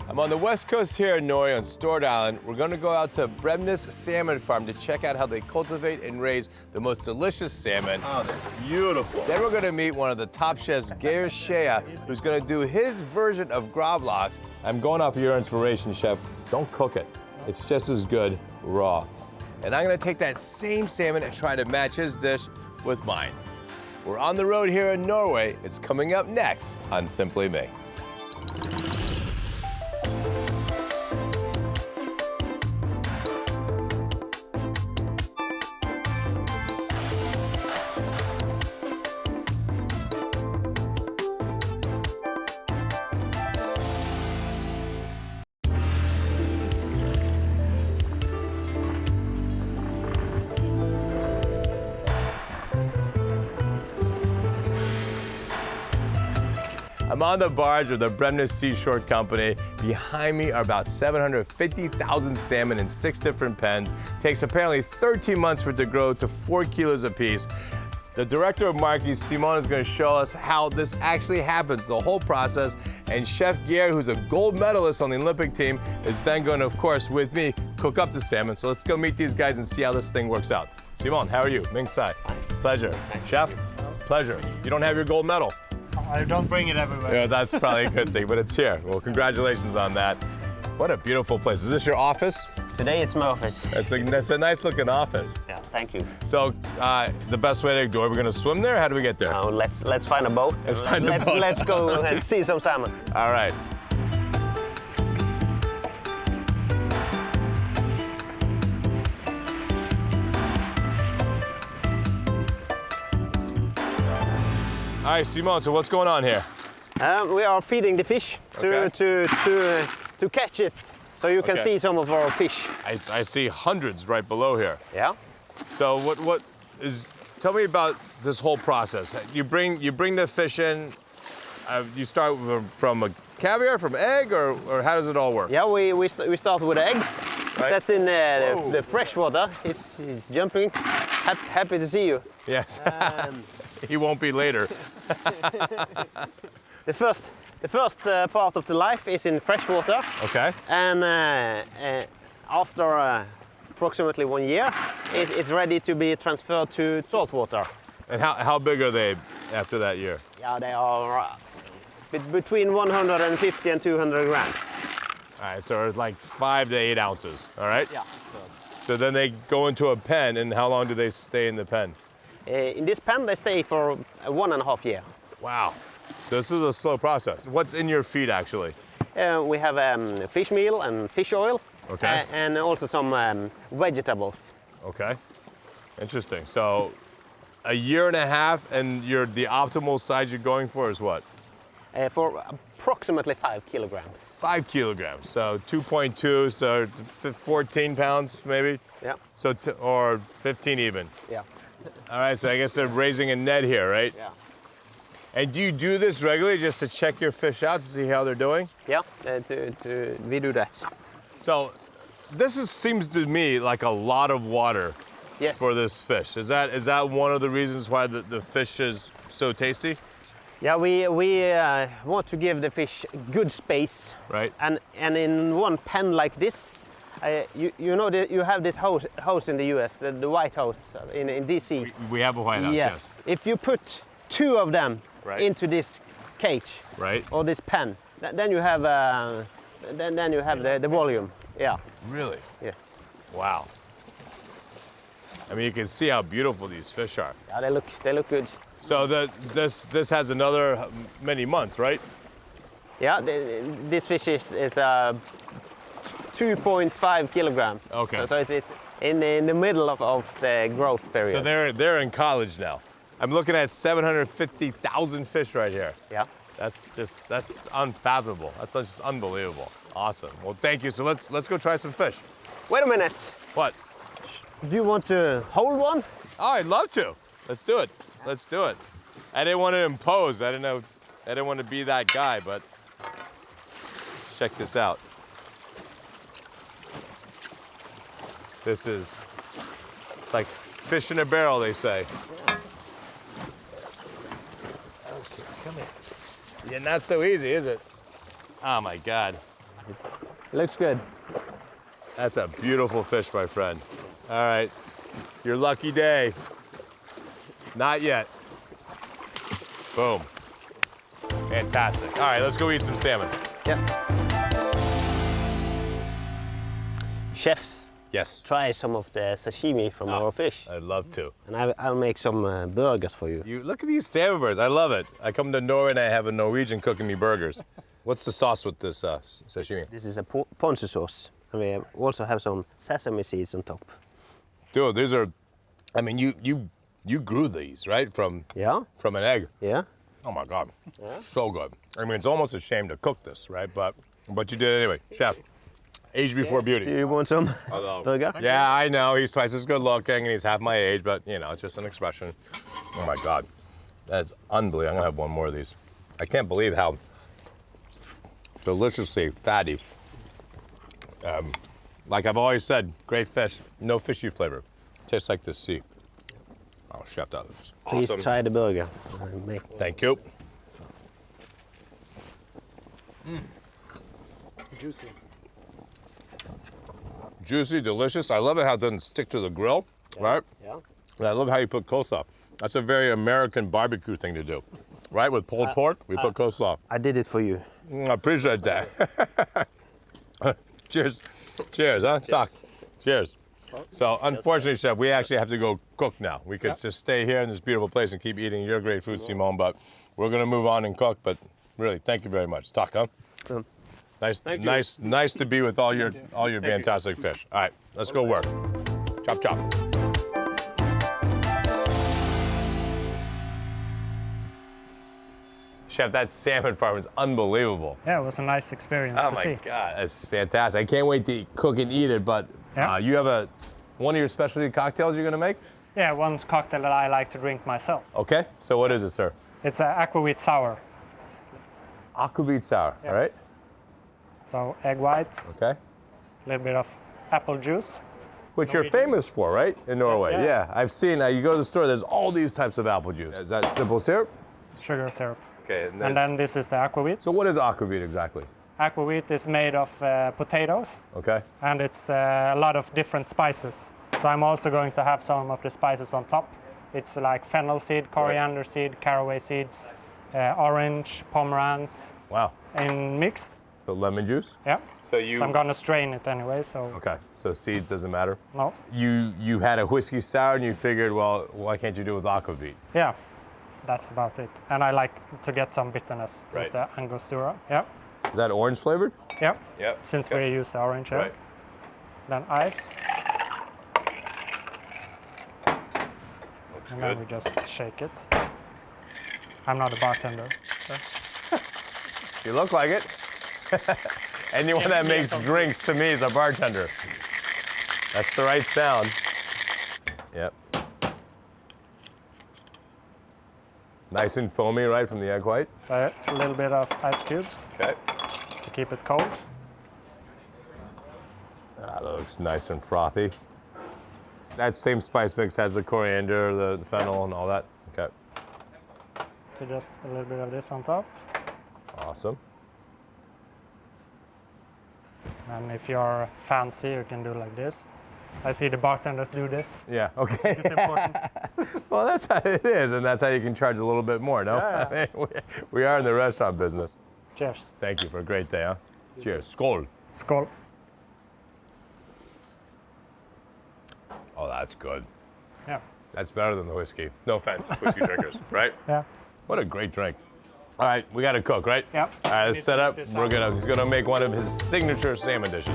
I'm on the west coast here in Norway on Stord Island. We're going to go out to Bremnes Salmon Farm to check out how they cultivate and raise the most delicious salmon. Oh, they're beautiful. Then we're going to meet one of the top chefs, Geir Skea, who's going to do his version of gravlax. I'm going off of your inspiration, chef. Don't cook it. It's just as good raw. And I'm going to take that same salmon and try to match his dish with mine. We're on the road here in Norway. It's coming up next on Simply Me. I'm on the barge of the Bremnes Seashore Company. Behind me are about 750,000 salmon in 6 different pens. Takes apparently 13 months for it to grow to 4 kilos apiece. The director of marketing, Simon, is going to show us how this actually happens, the whole process. And Chef Geir, who's a gold medalist on the Olympic team, is then going to, of course, with me, cook up the salmon. So let's go meet these guys and see how this thing works out. Simon, how are you? Ming Tsai. Pleasure. Chef, pleasure. You don't have your gold medal. I don't bring it everywhere. Yeah, that's probably a good thing, but it's here. Well, congratulations on that. What a beautiful place. Is this your office? Today it's my office. That's a nice looking office. Yeah, thank you. So the best way to do it, we're gonna swim there? How do we get there? Let's find a boat. Let's find a boat. Let's go and see some salmon. All right. All right, Simon, so what's going on here? We are feeding the fish to catch it, so you can see some of our fish. I see hundreds right below here. Yeah. So tell me about this whole process. You bring the fish in, you start from a caviar, from egg, or how does it all work? Yeah, we start with eggs. Right. That's in the fresh water. He's jumping. Happy to see you. Yes. He won't be later. The first part of the life is in fresh water. Okay. And after approximately 1 year, it's ready to be transferred to salt water. And how big are they after that year? Yeah, they are between 150 and 200 grams. All right, so it's like 5 to 8 ounces, all right? Yeah. So then they go into a pen, and how long do they stay in the pen? In this pen, they stay for 1.5 years. Wow. So this is a slow process. What's in your feed, actually? We have fish meal and fish oil. Okay. And also some vegetables. Okay. Interesting. So a year and a half, and the optimal size you're going for is what? For approximately 5 kilograms. 5 kilograms. So 2.2, so 14 pounds maybe? Yeah. So or 15 even. Yeah. All right, so I guess they're raising a net here, right? Yeah. And do you do this regularly just to check your fish out to see how they're doing? Yeah, we do that. So this seems to me like a lot of water for this fish. Is that one of the reasons why the fish is so tasty? Yeah, we want to give the fish good space. Right. And in one pen like this, you know that you have this house in the U.S., the White House in D.C. We have a White House, yes. If you put 2 of them Right. into this cage, Right. or this pen, then you have the volume. Yeah. Really? Yes. Wow. I mean, you can see how beautiful these fish are. Yeah, they look good. So this has another many months, right? Yeah, this fish is 2.5 kilograms. Okay. So it's in the middle of the growth period. So they're in college now. I'm looking at 750,000 fish right here. Yeah. That's unfathomable. That's just unbelievable. Awesome. Well, thank you. So let's go try some fish. Wait a minute. What? Do you want to hold one? Oh, I'd love to. Let's do it. Let's do it. I didn't want to impose. I didn't want to be that guy, but let's check this out. It's like fish in a barrel, they say. Yes. Okay, come here. Yeah, not so easy, is it? Oh my God. It looks good. That's a beautiful fish, my friend. All right, your lucky day. Not yet. Boom. Fantastic. All right, let's go eat some salmon. Yeah. Chefs, Yes, try some of the sashimi from our fish. I'd love to. And I'll make some burgers for you. You look at these salmon burgers. I love it. I come to Norway and I have a Norwegian cooking me burgers. What's the sauce with this sashimi? This is a ponzu sauce. And we also have some sesame seeds on top. Dude, these are. I mean, you grew these right from Yeah, an egg. yeah. Oh my God, so good. I mean, it's almost a shame to cook this, right? But you did it anyway, chef. Age before Do beauty. you want some burger? Yeah, I know he's twice as good looking and he's half my age, but you know, it's just an expression. Oh my God, that's unbelievable. I'm gonna have one more of these. I can't believe how deliciously fatty. Like I've always said, great fish, no fishy flavor. Tastes like the sea. Oh, chef, that looks Please awesome. try the burger. Thank you. Juicy. Juicy, delicious. I love it how it doesn't stick to the grill, right? Yeah. And I love how you put coleslaw. That's a very American barbecue thing to do, right? With pulled pork, we put coleslaw. I did it for you. I appreciate that. Cheers. Cheers, huh? Talk. Cheers. So, unfortunately, Chef, we actually have to go cook now. We could just stay here in this beautiful place and keep eating your great food, Simone, but we're going to move on and cook. But really, thank you very much. Talk, huh? Nice to be with all your fantastic fish. All right, let's go work. Chop, chop. Chef, that salmon farm is unbelievable. Yeah, it was a nice experience Oh to my see. God, that's fantastic. I can't wait to cook and eat it, but Yeah. you have one of your specialty cocktails you're gonna make? Yeah, one cocktail that I like to drink myself. Okay, so what is it, sir? It's an aquavit sour. Aquavit sour, all right? So egg whites, Okay. a little bit of apple juice. Which you're famous for, right? In Norway, Yeah. yeah. I've seen, you go to the store, there's all these types of apple juice. Is that simple syrup? Sugar syrup. Okay, And then this is the aquavit. so what is aquavit exactly? Aquavit is made of potatoes, Okay. and it's a lot of different spices. So I'm also going to have some of the spices on top. It's like fennel seed, coriander seed, caraway seeds, orange, pomeranz, Wow. and mixed. So lemon juice? Yeah. So you, So I'm gonna strain it anyway. So okay, so seeds doesn't matter. no. You had a whiskey sour and you figured, well, why can't you do it with aquavit? Yeah, that's about it. And I like to get some bitterness Right. with the Angostura. Yeah. Is that orange flavored? Yeah. Yep. Since we use the orange here. Right. Then ice. Looks And good. then we just shake it. I'm not a bartender. You look like it. Anyone that makes drinks to me is a bartender. That's the right sound. Yep. Nice and foamy, right, from the egg white. So a little bit of ice cubes Okay. to keep it cold. That looks nice and frothy. That same spice mix has the coriander, the fennel, and all that. Okay. So just a little bit of this on top. Awesome. And if you're fancy, you can do like this. I see the bartenders do this. Yeah. Okay. It's important. Well, that's how it is, and that's how you can charge a little bit more, no? Yeah. I mean, we are in the restaurant business. Cheers. Thank you for a great day, huh? Cheers. Skål. Skål. Oh, that's good. Yeah. That's better than the whiskey. No offense, whiskey drinkers, right? Yeah. What a great drink. All right, we got to cook, right? Yep. All right, We let's need set to up. cook this He's gonna make one of his signature salmon dishes.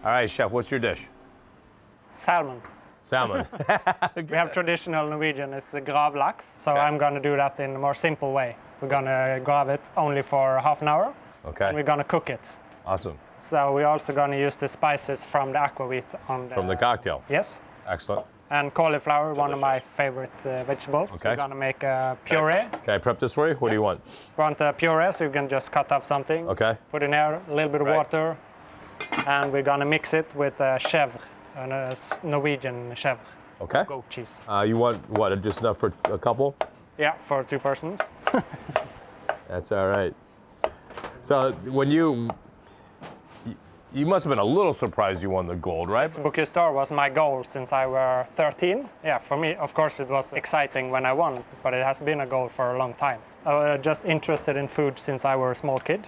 All right, chef, what's your dish? Salmon. Salmon. We have traditional Norwegian, it's a gravlaks. So Okay. I'm gonna do that in a more simple way. We're gonna grab it only for half an hour. Okay. And we're gonna cook it. Awesome. So we're also gonna use the spices from the aquavit on the... From the cocktail. Yes. Excellent. And cauliflower, one of my favorite vegetables. Okay. We're gonna make a puree. Can I prep this for you? What do you want? Want a puree, so you can just cut off something. Okay. Put in there, a little bit of Right. water. And we're gonna mix it with chèvre, a Norwegian chèvre, Okay. goat cheese. You want what? Just enough for a couple? Yeah, for 2 persons. That's all right. So when you must have been a little surprised you won the gold, right? Bocuse d'Or was my goal since I was 13. Yeah, for me, of course, it was exciting when I won, but it has been a goal for a long time. I was just interested in food since I was a small kid.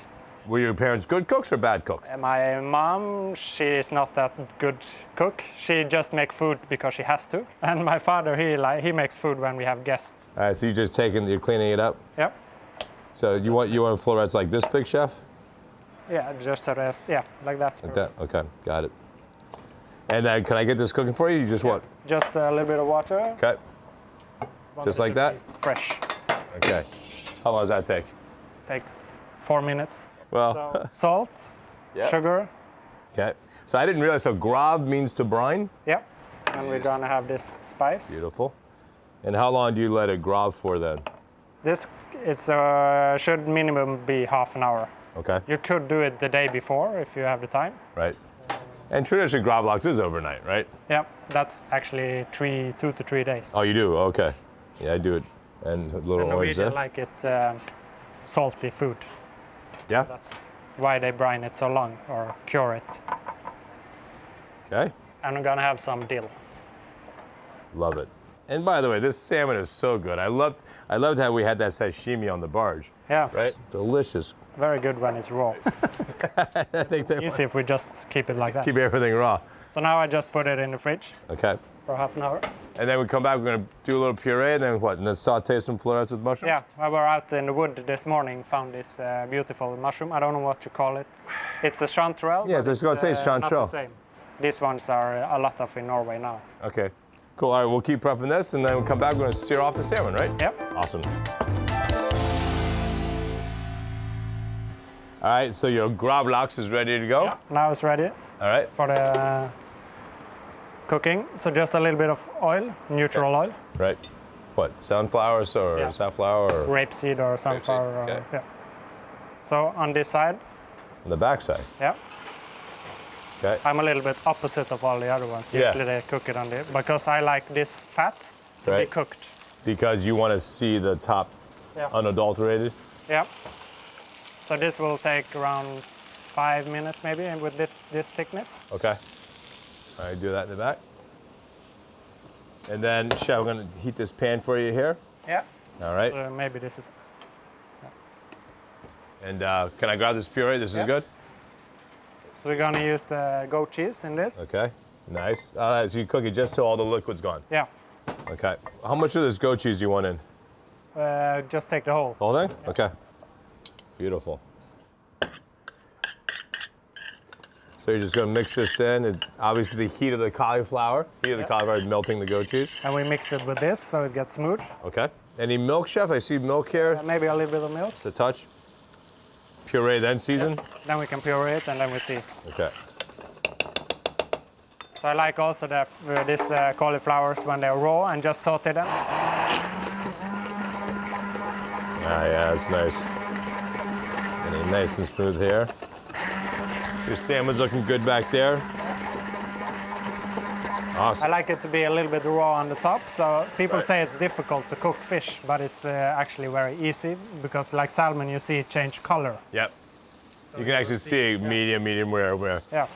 Were your parents good cooks or bad cooks? My mom, she is not that good cook. She just makes food because she has to. And my father, he makes food when we have guests. All right, so you're cleaning it up? Yep. So you want florets like this big, chef? Yeah, just the rest. Yeah, like that. Like that? Okay, got it. And then can I get this cooking for you? You just what? Just a little bit of water. Okay. Just like that? Fresh. Okay. How long does that take? Takes 4 minutes. Well, So, salt, yeah. sugar. Okay. So I didn't realize, so grav means to brine? Yep. And we're gonna have this spice. Beautiful. And how long do you let it grav for then? This should minimum be half an hour. Okay. You could do it the day before if you have the time. Right. And traditionally gravlax is overnight, right? Yep, that's actually 2 to 3 days. Oh, you do? Okay. Yeah, I do it. And a little And orange there. Norwegian like it salty food. Yeah. That's why they brine it so long or cure it. Okay. And I'm gonna have some dill. Love it. And by the way, this salmon is so good. I loved how we had that sashimi on the barge. Yeah, Right? Delicious. very good when it's raw. I think they Easy if we just keep it like that. keep everything raw. So now I just put it in the fridge Okay. for half an hour. And then we come back, we're gonna do a little puree, and then what? And then saute some florets with mushrooms? Yeah, I were out in the wood this morning, found this beautiful mushroom. I don't know what you call it. It's a chanterelle. Yeah, but so I was gonna say not the chanterelle. same. These ones are a lot of in Norway now. Okay. Cool. All right, we'll keep prepping this, and then we'll come back, we're gonna sear off the salmon, right? Yep. Awesome. All right, so your gravlax is ready to go. Yeah, now it's ready All right. for the cooking. So just a little bit of oil, neutral oil, Right. What? Sunflowers or Yeah. safflower or rapeseed or sunflower. okay. Yeah. So on this side, on the backside? yeah, Okay. I'm a little bit opposite of all the other ones. Yeah. Usually they cook it on the, because I like this fat to be Right. cooked. Because you want to see the top Yeah. unadulterated. Yeah. So this will take around 5 minutes maybe, and with this thickness. Okay. All right, do that in the back. And then, chef, I'm gonna heat this pan for you here. Yeah. All right. Maybe this is. And can I grab this puree? This is Yeah. good? So we're gonna use the goat cheese in this. Okay. Nice. So you cook it just till all the liquid's gone. Yeah. Okay. How much of this goat cheese do you want in? Just take the whole. The whole thing? Okay. Beautiful. So you're just gonna mix this in. And obviously the heat of the cauliflower. Heat of the Yeah. cauliflower is melting the goat cheese. And we mix it with this so it gets smooth. Okay. Any milk, chef? I see milk here. Maybe a little bit of milk. Just a touch. Puree then season. Then we can puree it and then we see. Okay. So I like also this cauliflowers when they're raw and just saute them. Ah, yeah, that's nice. Getting nice and smooth here. Your salmon's looking good back there. I Awesome. like it to be a little bit raw on the top. So people say it's difficult to cook fish, but it's actually very easy because like salmon, you see it change color. Yep. You can actually see medium rare. Yeah.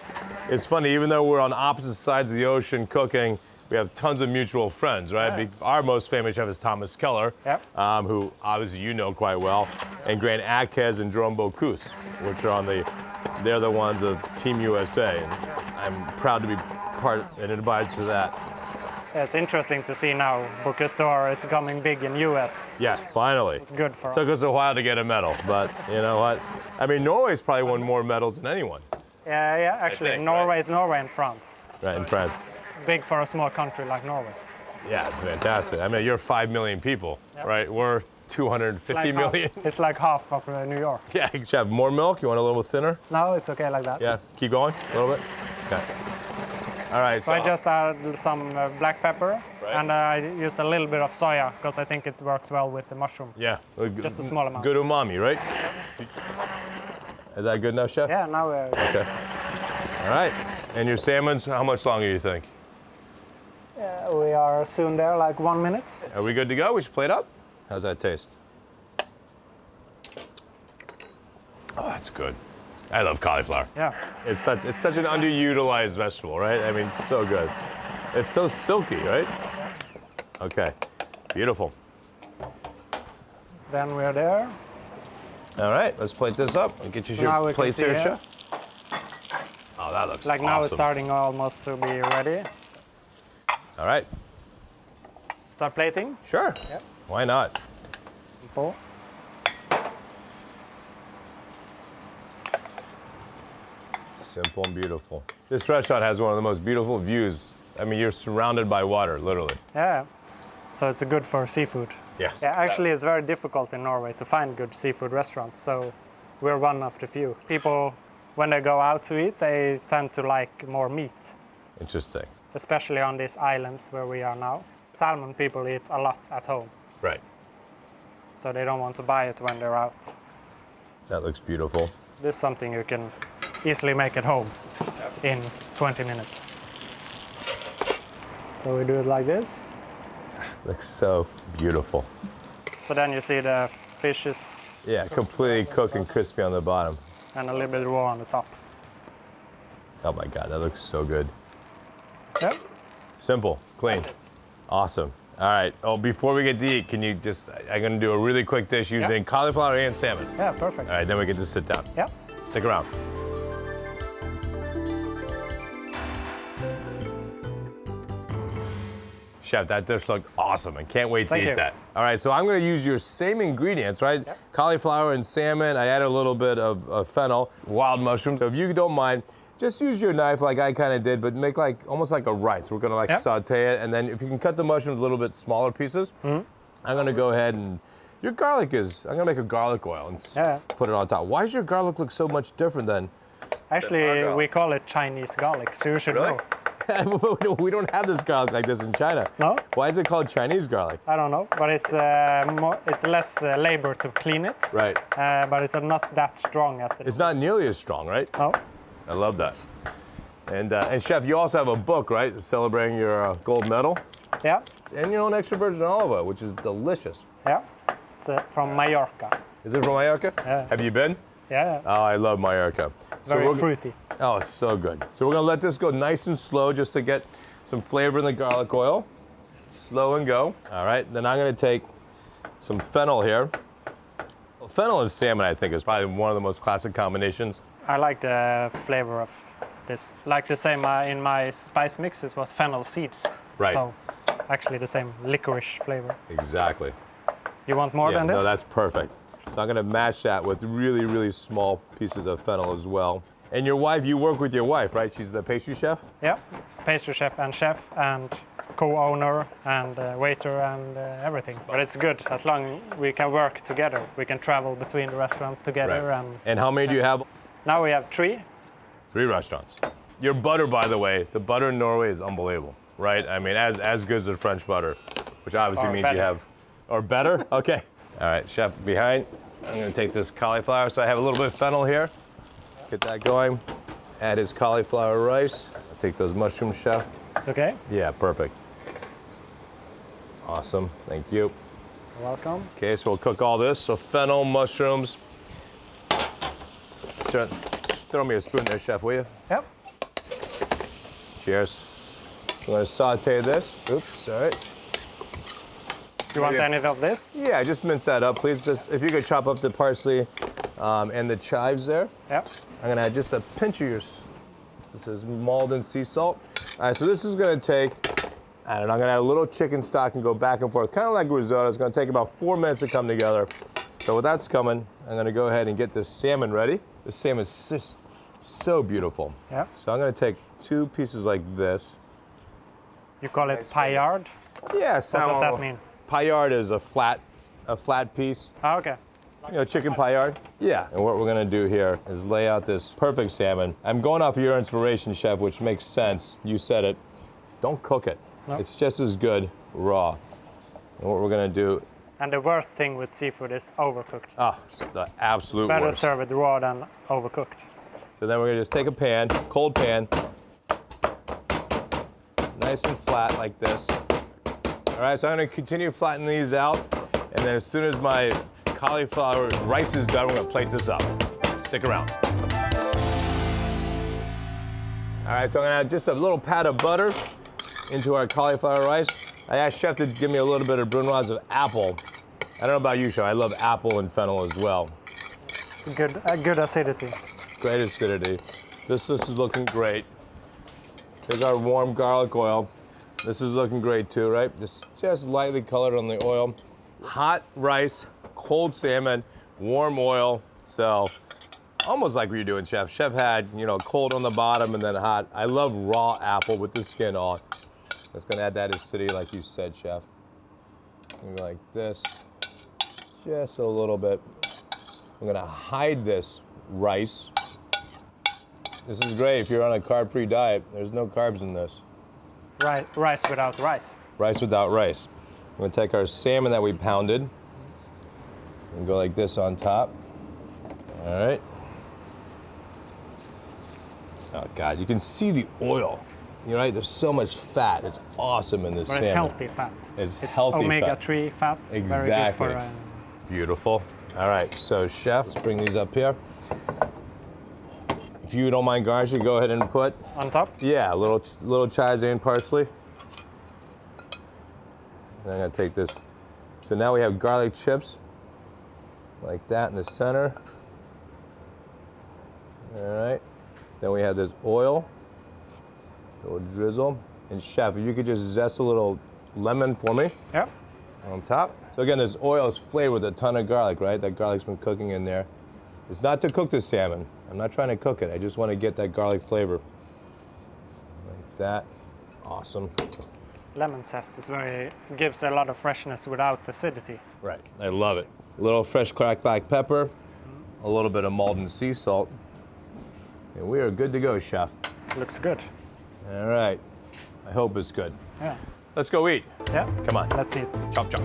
It's funny, even though we're on opposite sides of the ocean cooking, we have tons of mutual friends, right? Yeah. Our most famous chef is Thomas Keller, Yep. who obviously you know quite well, and Grant Acquez and Jerome Bocuse, which are they're the ones of Team USA. And I'm proud to be part and advisor to that. It's interesting to see now Bocuse d'Or is coming big in US. Yeah, finally. It's good for us. Took us a while to get a medal, but you know what? I mean, Norway's probably won more medals than anyone, Yeah, actually, think, Norway is Norway and France. right, in France. Big for a small country like Norway. Yeah, it's fantastic. I mean, you're 5 million people, right? We're 250 million. It's like half of New York. Yeah, you should have more milk. You want a little thinner? No, it's okay like that. Yeah, keep going a little bit. Okay. All right. So I just add some black pepper, Right. and I use a little bit of soya because I think it works well with the mushroom. Yeah. Just a small amount. Good umami, right? Is that good enough, chef? Yeah, now Okay. All right. And your salmons, how much longer do you think? we are soon there, like 1 minute. Are we good to go? We should plate up? How's that taste? Oh, that's good. I love cauliflower. Yeah. It's such an underutilized vegetable, right? I mean, so good. It's so silky, right? Okay, beautiful. Then we're there. All right, let's plate this up and get you Now we your can plates see here, here. chef. Oh, that looks Like awesome. now it's starting almost to be ready. All right, Start plating. sure. Yep. Why not? Simple. Simple and beautiful. This restaurant has one of the most beautiful views. I mean, you're surrounded by water, literally. Yeah. So it's good for seafood. Yes. Yeah, actually it's very difficult in Norway to find good seafood restaurants. So we're one of the few. People, when they go out to eat, they tend to like more meat, Interesting. especially on these islands where we are now. Salmon people eat a lot at home, Right. so they don't want to buy it when they're out. That looks beautiful. This is something you can easily make at home in 20 minutes. So we do it like this. Looks so beautiful. So then you see the fish is Yeah, completely cooked and crispy on the bottom. and a little bit raw on the top. Oh my God, that looks so good. Yeah. Simple, clean, awesome. All right. Oh, before we get to eat, can you just? I'm gonna do a really quick dish using cauliflower and salmon. Yeah, perfect. All right, then we get to sit down. Yeah. Stick around. Chef, that dish looked awesome and can't wait to Thank eat you. that. All right, so I'm gonna use your same ingredients, right? Yep. Cauliflower and salmon. I added a little bit of fennel, wild mushrooms. So if you don't mind, just use your knife like I kind of did, but make like almost like a rice. We're gonna like Yep. saute it, and then if you can cut the mushrooms a little bit smaller pieces, I'm gonna go ahead and your garlic is. I'm gonna make a garlic oil and Yeah. put it on top. Why does your garlic look so much different than? Actually, garlic. we call it Chinese garlic, so you should Really? know. We don't have this garlic like this in China. No? Why is it called Chinese garlic? I don't know, but it's it's less labor to clean it, Right. but it's not that strong as it. It's not nearly as strong, right? No. I love that. And chef, you also have a book, right, celebrating your gold medal, Yeah. and your own extra virgin olive oil, which is delicious. Yeah. It's from Mallorca. Is it from Mallorca? Yeah. Have you been? Yeah. Oh, I love Mallorca. Very we're- fruity. Oh, it's so good. So we're gonna let this go nice and slow just to get some flavor in the garlic oil. Slow and go. All right, then I'm gonna take some fennel here. Well, fennel and salmon, I think, is probably one of the most classic combinations. I like the flavor of this. Like the same in my spice mixes was fennel seeds. Right. So actually the same licorice flavor. Exactly. You want more than this? No, that's perfect. So I'm gonna match that with really, really small pieces of fennel as well. And your wife, you work with your wife, right? She's the pastry chef? Yeah. Pastry chef and co-owner and waiter and everything. But it's good as long as we can work together. We can travel between the restaurants together. And how many do you have? Now we have 3. 3 restaurants. Your butter, by the way, the butter in Norway is unbelievable, right? I mean, as good as the French butter, which obviously Or means better. you have, or better? Okay. All right, chef, behind. I'm gonna take this cauliflower. So I have a little bit of fennel here. Get that going. Add his cauliflower rice. I'll take those mushrooms, chef. It's okay. Yeah, perfect. Awesome, thank you. You're welcome. Okay, so we'll cook all this. So fennel, mushrooms. Sure. Throw me a spoon there, chef, will you? Yep. Cheers. I'm gonna saute this. Oops, sorry. You want Yeah. any of this? Yeah, just mince that up, please. Just if you could chop up the parsley and the chives there. Yep. I'm gonna add just a pinch of your. This is Malden sea salt. All right, so this is gonna take. I don't know. I'm gonna add a little chicken stock and go back and forth, kind of like risotto. It's gonna take about 4 minutes to come together. So while that's coming, I'm gonna go ahead and get this salmon ready. This salmon is just so beautiful. Yeah. So I'm gonna take 2 pieces like this. You call it paillard? Yeah, What does that mean? Paillard is a flat piece. Oh, okay. You know, chicken paillard? Yeah. And what we're gonna do here is lay out this perfect salmon. I'm going off of your inspiration, chef, which makes sense. You said it. Don't cook it. No. It's just as good raw. And what we're gonna do, And the worst thing with seafood is overcooked. it's the absolute Better worst. serve it raw than overcooked. So then we're gonna just take a pan, cold pan, nice and flat like this. All right, so I'm gonna continue flattening these out. And then as soon as my cauliflower rice is done, we're gonna plate this up. Stick around. All right, so I'm gonna add just a little pat of butter into our cauliflower rice. I asked Chef to give me a little bit of brunoise of apple. I don't know about you, Chef. I love apple and fennel as well. It's a good acidity. Great acidity. This is looking great. Here's our warm garlic oil. This is looking great too, right? This just lightly colored on the oil. Hot rice, cold salmon, warm oil. So almost like what you're doing, Chef. Chef had, you know, cold on the bottom and then hot. I love raw apple with the skin on. That's gonna add that acidity like you said, Chef. Maybe like this, just a little bit. I'm gonna hide this rice. This is great if you're on a carb-free diet. There's no carbs in this. Rice without rice. Rice without rice. I'm gonna take our salmon that we pounded and go like this on top. All right. Oh God, you can see the oil. You're right, there's so much fat. It's awesome in this But salmon. it's healthy fat. It's healthy omega-3 fat. Exactly. Very good for, Beautiful. All right, so Chef, let's bring these up here. If you don't mind garnishing, go ahead and put. on top. Yeah, a little chives and parsley. And I'm gonna take this. So now we have garlic chips, like that in the center. All right. Then we have this oil, a little drizzle. And Chef, if you could just zest a little lemon for me Yeah. on top. So again, this oil is flavored with a ton of garlic, right? That garlic's been cooking in there. It's not to cook the salmon. I'm not trying to cook it. I just want to get that garlic flavor. Like that. Awesome. Lemon zest gives a lot of freshness without acidity. Right. I love it. A little fresh cracked black pepper, a little bit of Maldon sea salt. And we are good to go, Chef. Looks good. All right. I hope it's good. Yeah. Let's go eat. Yeah. Come on. Let's eat. Chop, chop.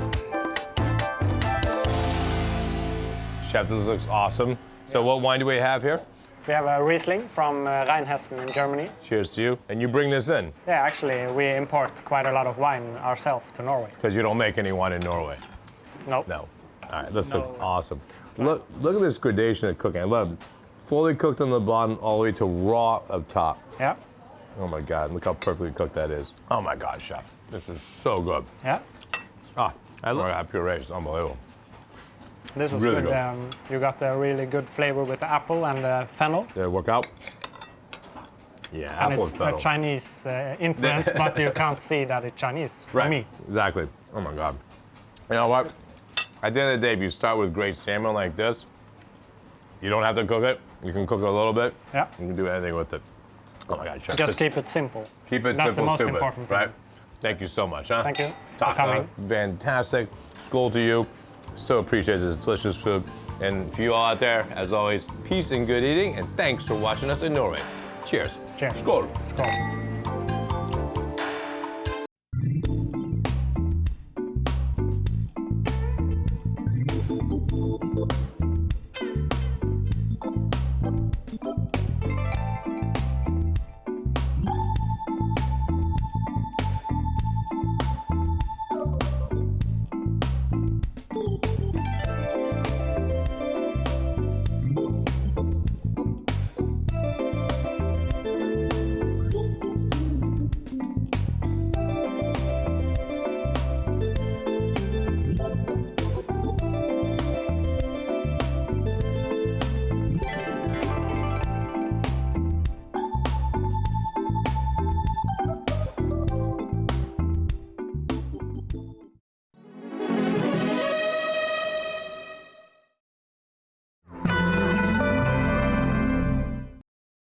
Chef, this looks awesome. So what wine do we have here? We have a Riesling from Rheinhessen in Germany. Cheers to you. And you bring this in? Yeah, actually, we import quite a lot of wine ourselves to Norway. Because you don't make any wine in Norway? No. No. All right, this looks No. awesome. Look at this gradation of cooking. I love it. Fully cooked on the bottom, all the way to raw up top. Yeah. Oh my God, look how perfectly cooked that is. Oh my God, Chef. This is so good. Yeah. Ah, I love that puree. It's unbelievable. This was Really good. good. You got a really good flavor with the apple and the fennel. Did it work out? Yeah, And apple it's and fennel. a Chinese influence, but you can't see that it's Chinese for Right, me. exactly. Oh my God. You know what? At the end of the day, if you start with great salmon like this, you don't have to cook it. You can cook it a little bit. Yeah. You can do anything with it. Oh my God, Chef. Just this- keep it simple. Keep it That's simple, the most stupid, important thing. right? Thank you so much, huh? Thank you for Taco, coming. fantastic. School to you. So appreciate this delicious food. And for you all out there, as always, peace and good eating, and thanks for watching us in Norway. Cheers. Cheers. Skål. Skål.